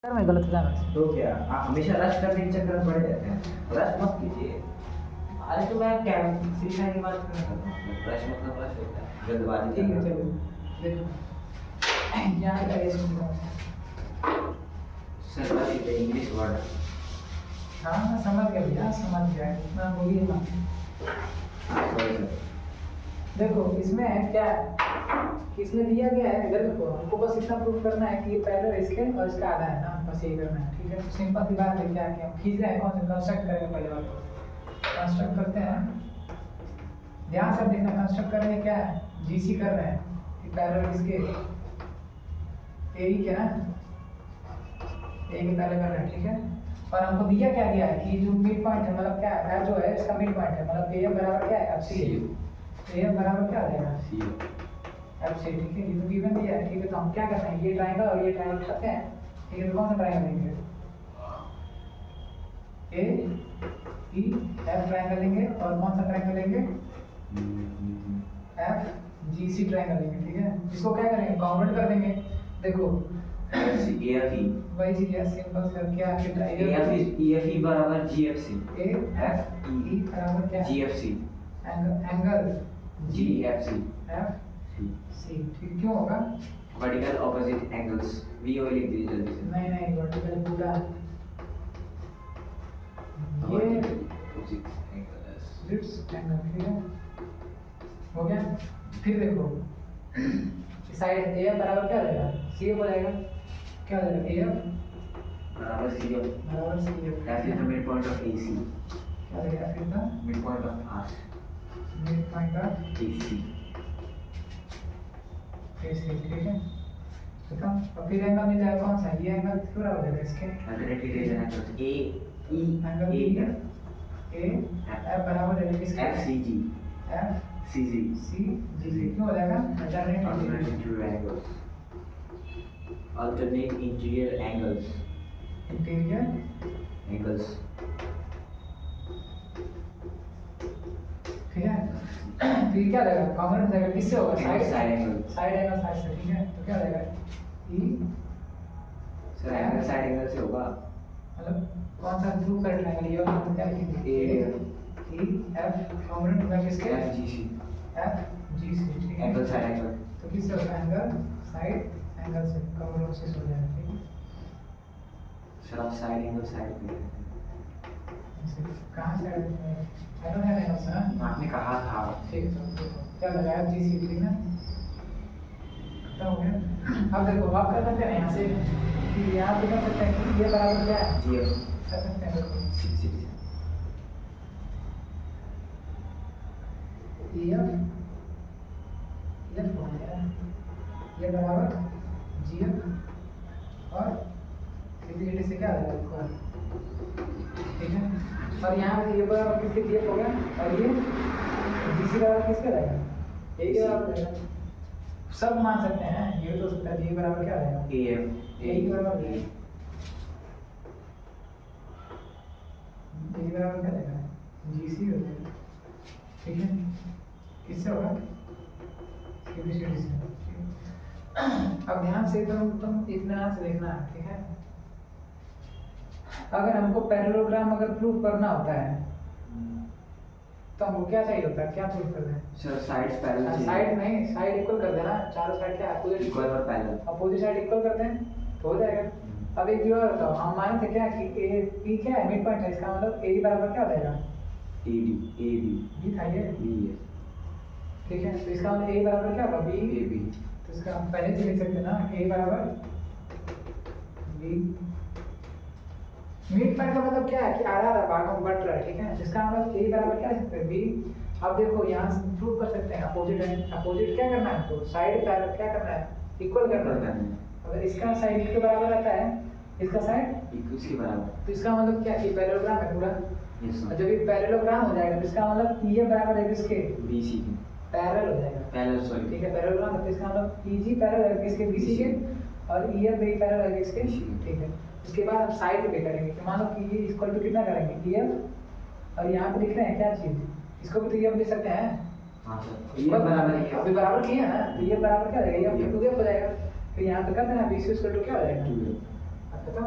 Sir मैं गलत जाना तो क्या आप हमेशा रश करने के चक्कर में पड़े रहते हैं। रश मत कीजिए। अरे तो मैं क्या सीखने की बात कर रहा हूँ। रश मतलब रश होता है, जल्दबाजी। ठीक है चलो देखो यहाँ का ये सुन रहा हूँ। Sir rush is English word. हाँ मैं समझ गया भैया समझ गया इतना बोलिए ना। Sorry sir. देखो इसमें क्या कि इसमें दिया गया है इधर देखो हमको बस इतना प्रूव करना है कि ये पहले इसके और इसका आधा है ना बस यही करना है। ठीक है सिंपल सी बात है क्या कि हम खींच रहे हैं कौन सा कंस्ट्रक्ट करेंगे पहले बात कंस्ट्रक्ट करते हैं। ध्यान से देखना कंस्ट्रक्ट करेंगे क्या है जीसी कर रहे हैं कि पहले इसके ए के ना ए के पहले कर रहे हैं। ठीक है और हमको दिया क्या गया है कि जो मिड पॉइंट है मतलब क्या है जो है इसका मिड पॉइंट है मतलब ए बराबर क्या है एफ सी ए बराबर क्या आ जाएगा सी एफ सी। ठीक है ये तो गिवन दिया है। ठीक है तो हम क्या करते हैं ये ट्रायंगल और ये ट्रायंगल उठाते हैं। ठीक है तो कौन सा ट्रायंगल लेंगे ए ई एफ ट्रायंगल लेंगे और कौन सा ट्रायंगल लेंगे एफ जी सी ट्रायंगल लेंगे। ठीक है इसको क्या करेंगे कॉन्वर्ट कर देंगे। देखो सी ए एफ ई वही चीज है सिंपल सर क्या है ए एफ ई बराबर जी F C A F E बराबर क्या G F C angle G F C F C. ठीक क्यों होगा vertical opposite angles V O लिख दीजिए जल्दी से। नहीं नहीं वर्टिकल पूरा ये ऑपोजिट एंगल्स स्लिट्स एंगल। ठीक है हो गया। फिर देखो साइड ए बराबर क्या हो जाएगा सी हो जाएगा क्या हो जाएगा ए बराबर सी एफ बराबर C F is the midpoint of A C क्या हो जाएगा फिर ना midpoint of or midpoint of A C. ठीक है तो अब फिर एंगल मिल जाएगा कौन सा ये एंगल पूरा हो जाएगा इसके अल्टरनेटली रेज angles A E angle A A F बराबर हो जाएगा किसके एफ सी जी एफ सी जी सी जी क्यों हो जाएगा alternate interior angles alternate interior angles interior angles ठीक है फिर क्या रहेगा कॉन्ग्रुएंट हो जाएगा किससे होगा side angle side angle side से। ठीक है तो क्या हो जाएगा ई सर एंगल साइड एंगल से होगा मतलब कौन सा प्रूव कर ट्रायंगल ये वाला क्या लिखेंगे ए ई एफ कॉन्ग्रुएंट होगा किसके F G C F G से। ठीक है एंगल साइड एंगल तो किससे होगा एंगल साइड एंगल से कॉन्ग्रुएंट से हो जाएगा। ठीक है सर आप साइड एंगल साइड पे कहाँ से आई डोंट हैव एंगल्स ना आपने कहा था। ठीक है तो क्या लगाया जी सी। ठीक ना खत्म हो गया। अब देखो आप कर सकते हैं यहाँ से कि यहाँ पे कर सकते हैं कि ये बराबर क्या है जी एफ कर सकते हैं देखो सी सी एफ हो गया ये बराबर जी एफ और सीधी से क्या आ जाएगा ठीक है और यहाँ पे ये बराबर किसके जी एफ हो गया और ये जी सी बराबर किसका रहेगा ए के बराबर रहेगा। सब मान सकते हैं ये भी तो सकता है जी बराबर क्या रहेगा ए एफ ए के बराबर ए के बराबर क्या रहेगा जी सी हो जाएगा। ठीक है किससे होगा एबीसीडी से। अब ध्यान से तुम इतना से देखना है। ठीक है अगर हमको पैरेललोग्राम अगर प्रूफ करना होता है तो हमको क्या चाहिए होता है क्या प्रूफ करना है सर साइड्स पैरेलल साइड नहीं साइड इक्वल कर देना चारों साइड क्या अपोजिट इक्वल और पैरेलल अपोजिट साइड इक्वल करते हैं तो हो जाएगा। अब एक जो बताओ हम माने थे क्या कि ए पी क्या है मिड पॉइंट है इसका मतलब ए बराबर क्या हो जाएगा ए बी बी था ये बी है ठीक है तो इसका मतलब ए बराबर क्या होगा बी ए बी तो इसका हम पहले से लिख सकते हैं ना ए बराबर बी। मिड पॉइंट का मतलब क्या है कि आधा आधा भागों में बढ़ रहा है। ठीक है जिसका मतलब ए बराबर क्या लिख सकते हैं बी। अब देखो यहाँ से प्रूव कर सकते हैं अपोजिट है अपोजिट क्या करना है तो साइड पैरेलल क्या करना है इक्वल करना है। अगर इसका साइड के बराबर आता है इसका साइड इक्वल के बराबर तो इसका मतलब क्या ये पैरेललोग्राम है पूरा यस और जब ये पैरेललोग्राम हो जाएगा तो इसका मतलब ये बराबर है किसके बी सी के पैरेलल हो जाएगा पैरेलल सॉरी ठीक है पैरेललोग्राम है तो इसका मतलब ईजी पैरेलल है किसके बीसी के और ईएफ भी पैरेलल है किसके ठीक है। उसके बाद हम साइड पे करेंगे कि मान लो कि ये इक्वल टू कितना करेंगे ईएफ और यहाँ पे लिख रहे हैं क्या चीज इसको भी तो ईएफ लिख सकते हैं। हां सर ये बराबर है अभी बराबर किया ना तो ये बराबर क्या हो जाएगा ये 2f हो जाएगा फिर यहाँ पे कर देना bc इक्वल टू क्या हो जाएगा 2 खत्म।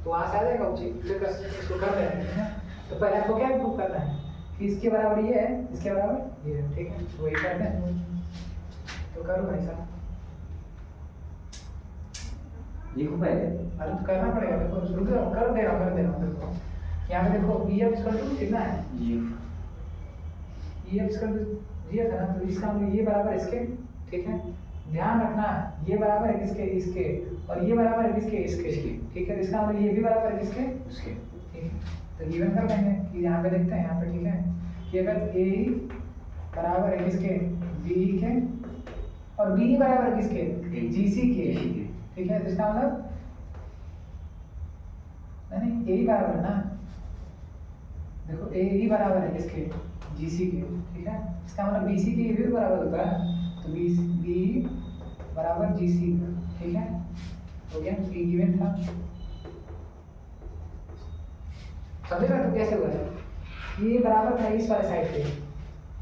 तो वहाँ से आ जाएगा वो चीज, फिर इसको कर देना, ठीक है। तो पहले आपको क्या प्रूव करना है कि इसके बराबर ये है, इसके बराबर ये है, ठीक है। तो वही करते हैं, तो करो भाई साहब। लिखो पहले। अरे तो करना पड़ेगा, देखो रुक जाओ, कर दे रहा हूँ देखो। यहाँ पे देखो ई एफ इसका कितना है, ई एफ इसका ये था ना, तो इसका मतलब ये बराबर इसके, ठीक है। ध्यान रखना ये बराबर है किसके, इसके, और ये बराबर है किसके, इसके, ठीक है। इसका मतलब ये भी बराबर है किसके, उसके, ठीक है। तो गिवन कर देंगे कि यहाँ पे देखते हैं, यहाँ पे ठीक है कि अगर ए बराबर है किसके, बी के, और बी बराबर है किसके, जी सी के, ठीक है। तो इसका मतलब नहीं ए ही बराबर है ना, देखो ए ही बराबर है किसके, जी सी के, ठीक है। इसका मतलब बी सी के ये भी बराबर होता है, तो बी बराबर जी सी, ठीक है। हो गया, ये गिवन था, समझ रहे हो कैसे हुआ है। ये बराबर था इस वाले साइड पे,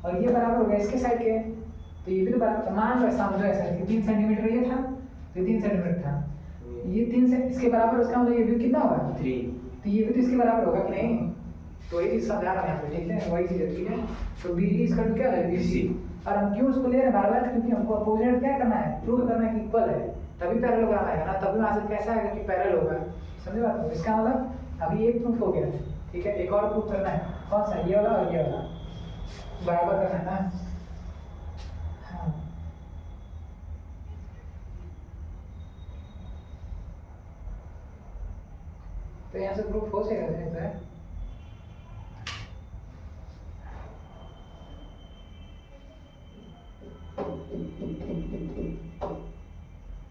और ये बराबर हो गया इसके साइड के, तो ये भी तो बराबर, मान लो समझो ऐसा कि 3 सेंटीमीटर ये था, तो 3 सेंटीमीटर था, ये 3 से इसके बराबर, उसका मतलब ये भी कितना होगा 3, तो ये भी तो इसके बराबर होगा कि नहीं। तो वही चीज समझा रहा हूँ यहाँ पे, ठीक है, वही चीज है, ठीक है। तो बी इसका क्या है, बी सी, और हम क्यों उसको ले रहे हैं बार बार, क्योंकि हमको अपोजिट क्या करना है, प्रूव करना है कि इक्वल है, तभी पैरेललोग्राम आएगा ना, तभी वहाँ से कैसा आएगा कि पैरेलल होगा, समझे बात को। इसका मतलब अभी एक प्रूफ हो गया, ठीक है। एक और प्रूफ करना है, कौन सा, ये वाला और ये वाला बराबर करना है ना। हाँ तो यहाँ से प्रूफ हो जाएगा,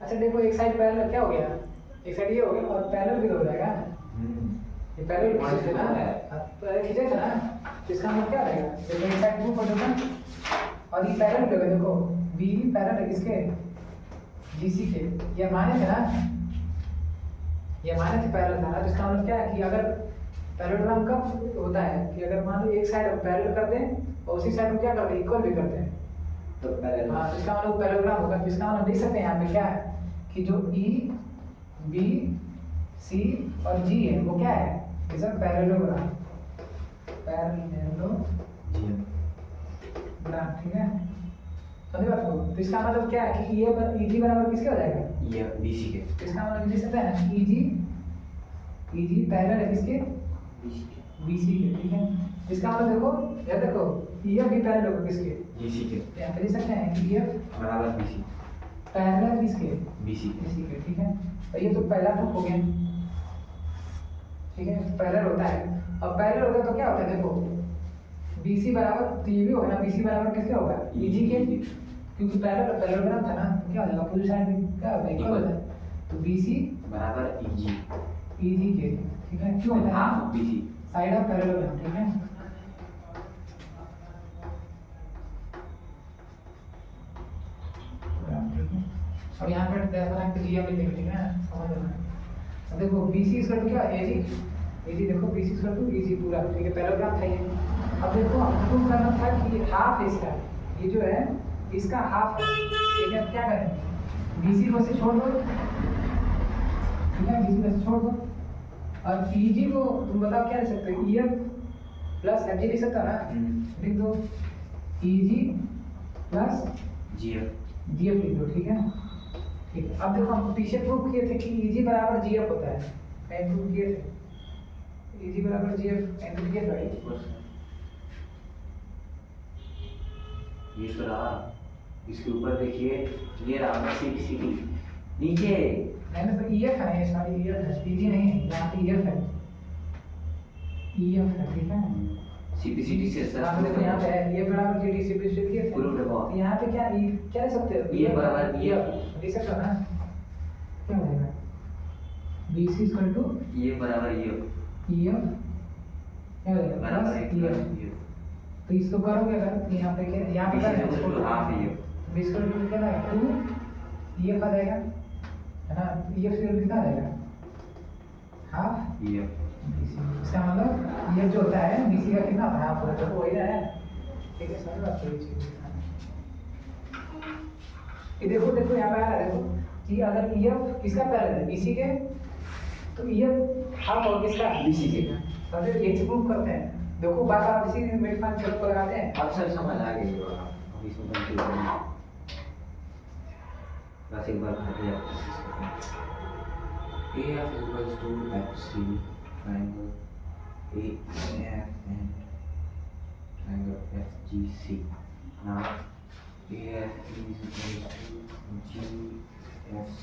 अच्छा देखो एक साइड पैरेलल क्या हो गया, एक साइड ये हो गया, और पैरेलल भी तो हो जाएगा, ये पैरेलल खींचे थे ना, खींचे थे ना, तो इसका मतलब क्या रहेगा, देखो एक साइड प्रूफ हो जाएगा, और ये पैरेलल हो गया, देखो बी पैरेलल है किसके, जीसी के, ये माने थे ना, ये माने थे पैरेलल था ना। तो इसका मतलब क्या है कि अगर पैरेललोग्राम कब होता है कि अगर मान लो एक साइड पैरेलल कर दें और उसी साइड में क्या करते हैं, इक्वल भी करते हैं, तो पैरेलल, हाँ, तो इसका मतलब पैरेललोग्राम होगा। तो इसका मतलब देख सकते हैं यहाँ पे क्या है कि जो ई बी सी और जी है वो क्या है, इज अ पैरेललोग्राम, पैरेललोग्राम, ठीक है, समझ बात को। तो इसका मतलब क्या है कि ये ईजी बराबर किसके हो जाएगा, ये बीसी के। तो इसका मतलब लिख सकते हैं ईजी पैरेलल है किसके, बीसी के, ठीक है। इसका मतलब देखो ये देखो ईएफ भी पैरेलल होगा किसके, जीसी के, यहाँ पे लिख सकते हैं कि ईएफ बराबर बीसी पैरेलल किसके, बीसी के, ठीक है। तो ये तो पहला प्रूफ हो गया, ठीक है, पैरेलल होता है। अब पैरेलल होता है तो क्या होता है, देखो बीसी बराबर, तो ये भी होगा ना, बीसी बराबर किसके होगा, ईजी के, क्योंकि पैरेललोग्राम था ना, तो क्या हो जाएगा, अपोजिट साइड क्या होता है, इक्वल होता है। तो बीसी बराबर ईजी के, ठीक है, क्यों होता है, half BC side of parallelogram, ठीक है। अब यहाँ पर डेफिनेट के लिए भी देखेंगे ना, समझ लेना। अब देखो BC इक्वल टू क्या, AG देखो BC इक्वल टू AG पूरा, ठीक है, पैरेललोग्राम था ये। अब देखो हमको प्रूव करना था कि हाफ है इसका, ये जो है इसका हाफ है, ठीक है। क्या करें, BC को से छोड़ दो, ठीक है, BC को से छोड़ दो, और EG को तुम बताओ क्या लिख सकते हो, EF प्लस FG लिख सकता ना, लिख दो EG प्लस GF लिख दो, ठीक है। ठीक है, अब देखो हम पीछे प्रूव किए थे कि EG बराबर GF होता है, कहीं प्रूव किए थे EG बराबर GF, एंड किए थे ये तो रहा, इसके ऊपर देखिए ये रहा, सी नीचे नहीं ना, तो EF है ये, सारी EF है, EG नहीं है, यहाँ पे EF है, EF है, ठीक है। CPCD से सर, आप देखो यहाँ पे है ये बराबर GD CPCD किए थे, तो यहाँ पे क्या क्या लिख सकते हो, ये बराबर EF लिख सकते हो ना, क्या हो जाएगा BC इक्वल टू ये बराबर EF क्या हो जाएगा बराबर EF। तो इसको करोगे अगर यहाँ पे क्या, यहाँ पे क्या half EF, BC equal to क्या है 2 EF आ जाएगा, है ना, EF से कितना आ जाएगा, हाफ EF। इसका मतलब ये जो होता है BC का कितना होता है, हाफ होता है, तो वही है, ठीक है, समझ बात थोड़ी चीज। ये देखो यहाँ पे आ रहा है, देखो कि अगर EF किसका पैरेलल है, BC के, तो ये आप और किसका BC से। समझे, यही प्रूव करते हैं। देखो बात आप इसी मिड पॉइंट चौक पर लगाते हैं। अब सर समझ आ गई होगा अब इसमें कंफ्यूजन नहीं। बस एक बार कर लिया AF equals to FC triangle AF and triangle FGC. Now AF is equals to GFC